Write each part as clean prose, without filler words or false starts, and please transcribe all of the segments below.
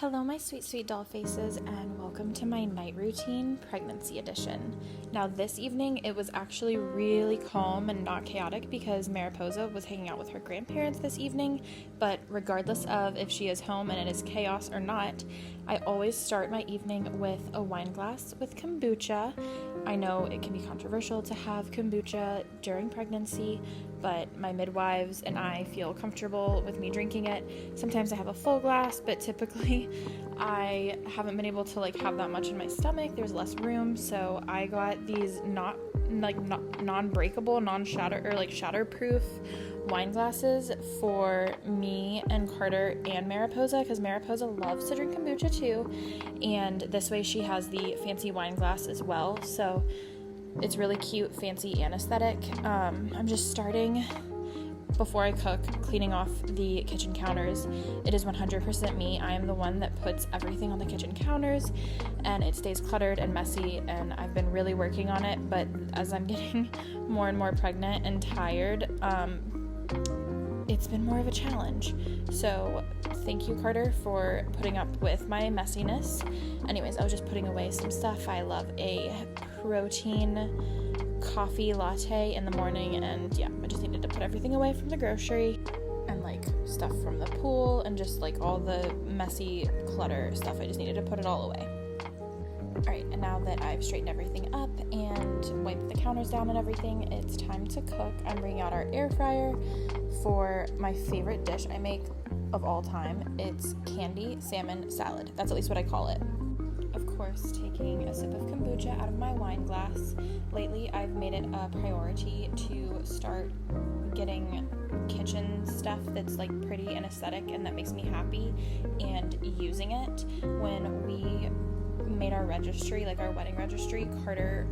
Hello, my sweet, sweet doll faces, and welcome to my night routine pregnancy edition. Now, this evening, it was actually really calm and not chaotic because Mariposa was hanging out with her grandparents this evening, but regardless of if she is home and it is chaos or not, I always start my evening with a wine glass with kombucha. I know it can be controversial to have kombucha during pregnancy, but my midwives and I feel comfortable with me drinking it. Sometimes I have a full glass, but typically I haven't been able to have that much in my stomach. There's less room, so I got these non-breakable, shatterproof wine glasses for me and Carter and Mariposa, because Mariposa loves to drink kombucha too, and this way she has the fancy wine glass as well, so it's really cute, fancy, and aesthetic. I'm just starting, before I cook, cleaning off the kitchen counters. It is 100% me. I am the one that puts everything on the kitchen counters, and it stays cluttered and messy, and I've been really working on it, but as I'm getting more and more pregnant and tired, it's been more of a challenge. So thank you, Carter, for putting up with my messiness. Anyways, I was just putting away some stuff. I love a protein coffee latte in the morning, and I just needed to put everything away from the grocery and stuff from the pool and just all the messy clutter stuff. I just needed to put it all away. Alright, and now that I've straightened everything up and wiped the counters down and everything, it's time to cook. I'm bringing out our air fryer for my favorite dish I make of all time. It's candy salmon salad. That's at least what I call it. Of course, taking a sip of kombucha out of my wine glass. Lately, I've made it a priority to start getting kitchen stuff that's pretty and aesthetic and that makes me happy, and using it. When we made our registry, our wedding registry, Carter,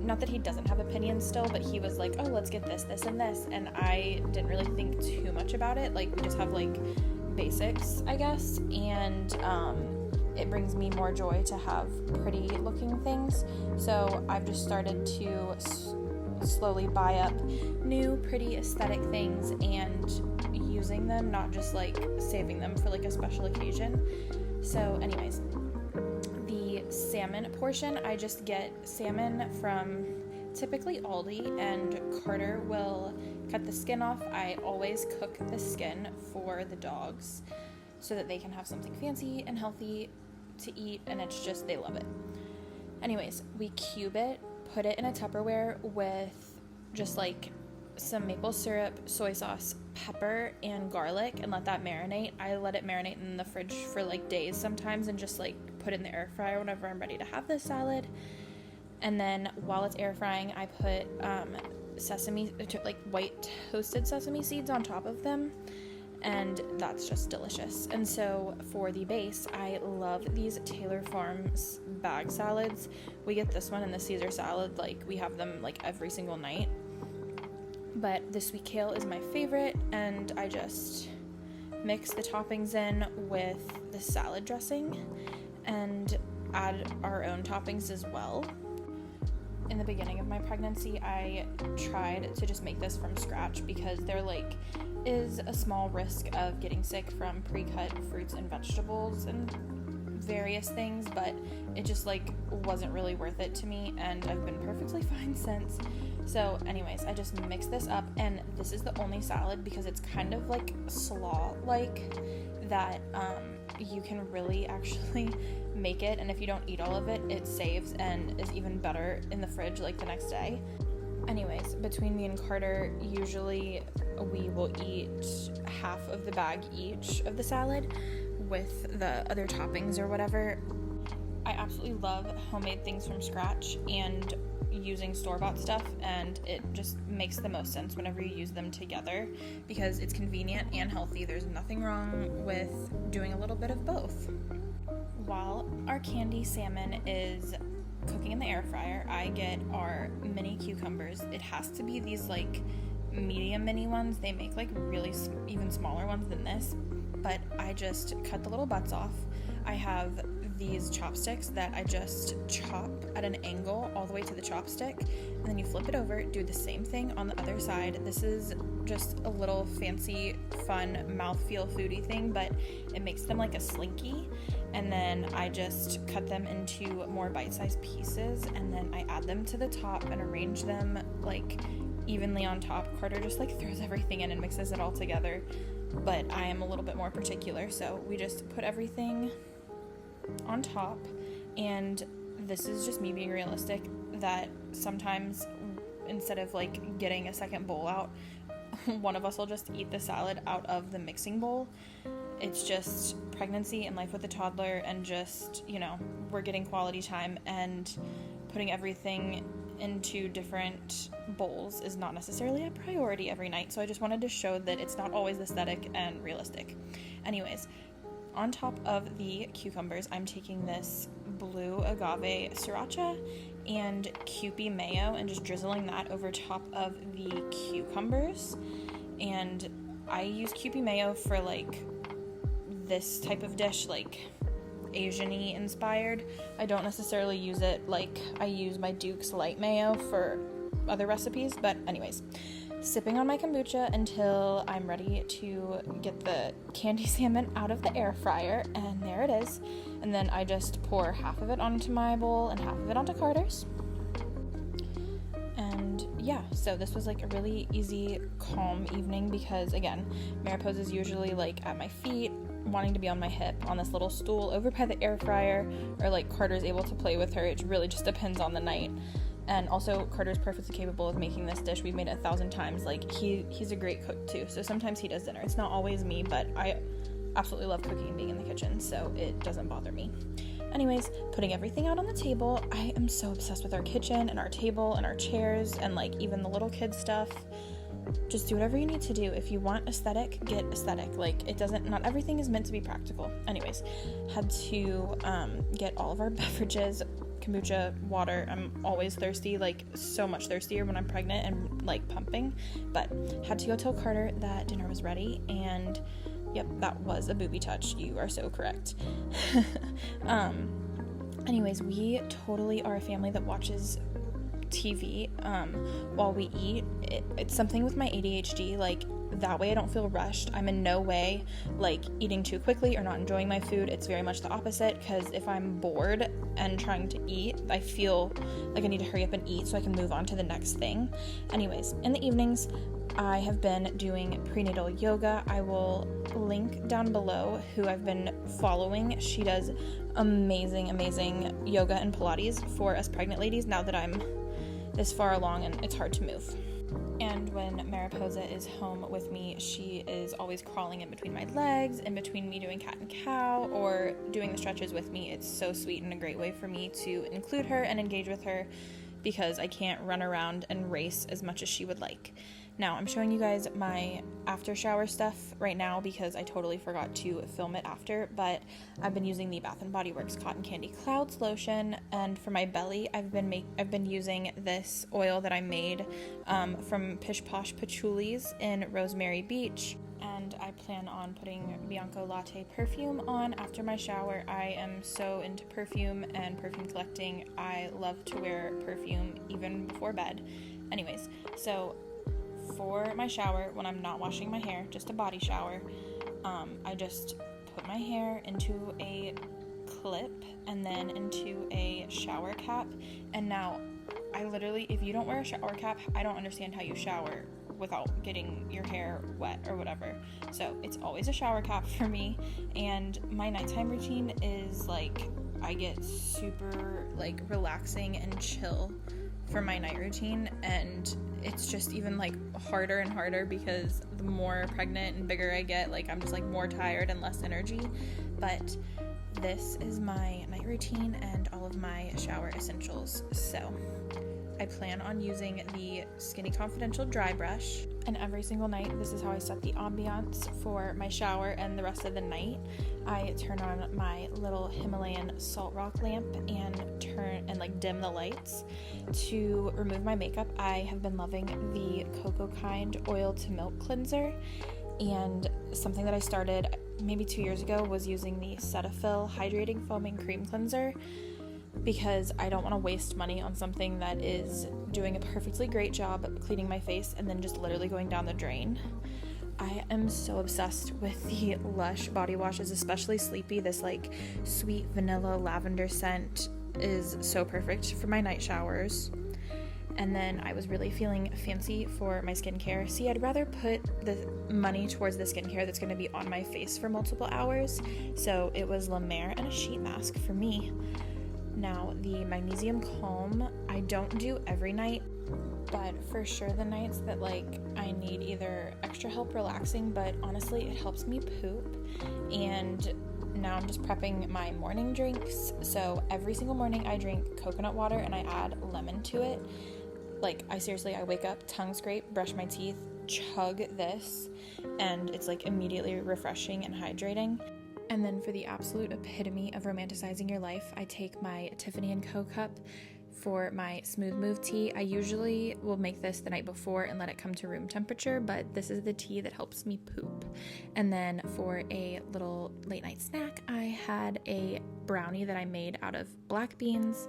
not that he doesn't have opinions still, but he was like, oh, let's get this, and this, and I didn't really think too much about it. We just have basics, I guess, and it brings me more joy to have pretty looking things. So I've just started to slowly buy up new pretty aesthetic things and using them, not just saving them for a special occasion. So anyways, the salmon portion, I just get salmon from typically Aldi, and Carter will cut the skin off. I always cook the skin for the dogs so that they can have something fancy and healthy to eat, and it's just, they love it. Anyways, we cube it, put it in a Tupperware with just some maple syrup, soy sauce, pepper, and garlic, and let that marinate. I let it marinate in the fridge for days sometimes, and just put it in the air fryer whenever I'm ready to have this salad. And then while it's air frying, I put white toasted sesame seeds on top of them, and that's just delicious. And so for the base, I love these Taylor Farms bag salads. We get this one and the Caesar salad, we have them every single night. But the sweet kale is my favorite, and I just mix the toppings in with the salad dressing and add our own toppings as well. In the beginning of my pregnancy, I tried to just make this from scratch because there is a small risk of getting sick from pre-cut fruits and vegetables and various things, but it just wasn't really worth it to me, and I've been perfectly fine since. So anyways, I just mix this up, and this is the only salad because it's kind of slaw-like that you can really actually make it, and if you don't eat all of it, it saves and is even better in the fridge the next day. Anyways, between me and Carter, usually we will eat half of the bag each of the salad with the other toppings or whatever. I absolutely love homemade things from scratch and using store-bought stuff, and it just makes the most sense whenever you use them together because it's convenient and healthy. There's nothing wrong with doing a little bit of both. While our candy salmon is cooking in the air fryer, I get our mini cucumbers. It has to be these medium mini ones. They make really even smaller ones than this, but I just cut the little butts off. I have these chopsticks that I just chop at an angle all the way to the chopstick, and then you flip it over, do the same thing on the other side. This is just a little fancy, fun, mouthfeel foodie thing, but it makes them like a slinky. And then I just cut them into more bite-sized pieces, and then I add them to the top and arrange them like evenly on top. Carter just like throws everything in and mixes it all together, but I am a little bit more particular, so we just put everything on top. And this is just me being realistic, that sometimes instead of like getting a second bowl out, one of us will just eat the salad out of the mixing bowl. It's just pregnancy and life with a toddler, and just, you know, we're getting quality time, and putting everything into different bowls is not necessarily a priority every night. So I just wanted to show that it's not always aesthetic and realistic. Anyways, on top of the cucumbers, I'm taking this blue agave sriracha and Kewpie mayo and just drizzling that over top of the cucumbers. And I use Kewpie mayo for like this type of dish, like Asian-y inspired. I don't necessarily use it like I use my Duke's light mayo for other recipes, but anyways, sipping on my kombucha until I'm ready to get the candy salmon out of the air fryer, and there it is. And then I just pour half of it onto my bowl and half of it onto Carter's. And yeah, so this was like a really easy, calm evening, because again, Mariposa is usually like at my feet, wanting to be on my hip on this little stool over by the air fryer, or like Carter's able to play with her. It really just depends on the night. And also Carter's perfectly capable of making this dish. We've made it 1,000 times. Like he's a great cook too, so sometimes he does dinner. It's not always me, but I absolutely love cooking and being in the kitchen, so it doesn't bother me. Anyways, putting everything out on the table. I am so obsessed with our kitchen and our table and our chairs, and like even the little kid stuff. Just do whatever you need to do. If you want aesthetic, get aesthetic. Like, it doesn't, not everything is meant to be practical. Anyways, had to get all of our beverages, kombucha, water. I'm always thirsty, like so much thirstier when I'm pregnant and like pumping, but had to go tell Carter that dinner was ready. And yep, that was a booby touch. You are so correct. Anyways, we totally are a family that watches TV while we eat. It's something with my ADHD, like that way I don't feel rushed. I'm in no way like eating too quickly or not enjoying my food. It's very much the opposite, because if I'm bored and trying to eat, I feel like I need to hurry up and eat so I can move on to the next thing. Anyways, in the evenings I have been doing prenatal yoga. I will link down below who I've been following. She does amazing yoga and Pilates for us pregnant ladies now that I'm this far along and it's hard to move. And when Mariposa is home with me, she is always crawling in between my legs, in between me doing cat and cow or doing the stretches with me. It's so sweet and a great way for me to include her and engage with her, because I can't run around and race as much as she would like. Now, I'm showing you guys my after shower stuff right now because I totally forgot to film it after, but I've been using the Bath & Body Works Cotton Candy Clouds lotion, and for my belly, I've been using this oil that I made from Pish Posh Patchouli's in Rosemary Beach, and I plan on putting Bianco Latte perfume on after my shower. I am so into perfume and perfume collecting. I love to wear perfume even before bed. Anyways, so for my shower, when I'm not washing my hair, just a body shower, I just put my hair into a clip and then into a shower cap. And now, I literally, if you don't wear a shower cap, I don't understand how you shower without getting your hair wet or whatever. So it's always a shower cap for me. And my nighttime routine is like, I get super like relaxing and chill for my night routine, and it's just even like harder and harder because the more pregnant and bigger I get, like I'm just like more tired and less energy. But this is my night routine and all of my shower essentials. So I plan on using the Skinny Confidential dry brush, and every single night this is how I set the ambiance for my shower and the rest of the night. I turn on my little Himalayan salt rock lamp and dim the lights to remove my makeup. I have been loving the Cocoa Kind oil to milk cleanser, and something that I started maybe 2 years ago was using the Cetaphil Hydrating Foaming Cream Cleanser because I don't want to waste money on something that is doing a perfectly great job cleaning my face and then just literally going down the drain. I am so obsessed with the Lush body washes, especially Sleepy. This like sweet vanilla lavender scent is so perfect for my night showers. And then I was really feeling fancy for my skincare. See, I'd rather put the money towards the skincare that's going to be on my face for multiple hours. So it was La Mer and a sheet mask for me. Now, the Magnesium Calm, I don't do every night, but for sure the nights that like I need either extra help relaxing, but honestly it helps me poop. And now I'm just prepping my morning drinks. So every single morning I drink coconut water and I add lemon to it. Like I wake up, tongue scrape, brush my teeth, chug this, and it's like immediately refreshing and hydrating. And then for the absolute epitome of romanticizing your life, I take my Tiffany & Co. cup for my Smooth Move tea. I usually will make this the night before and let it come to room temperature, but this is the tea that helps me poop. And then for a little late night snack, I had a brownie that I made out of black beans,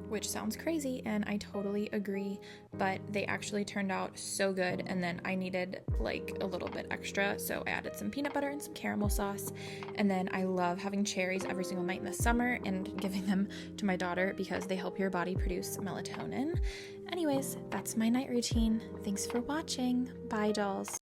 which sounds crazy, and I totally agree, but they actually turned out so good. And then I needed like a little bit extra, so I added some peanut butter and some caramel sauce. And then I love having cherries every single night in the summer and giving them to my daughter because they help your body produce melatonin. Anyways, that's my night routine. Thanks for watching. Bye, dolls.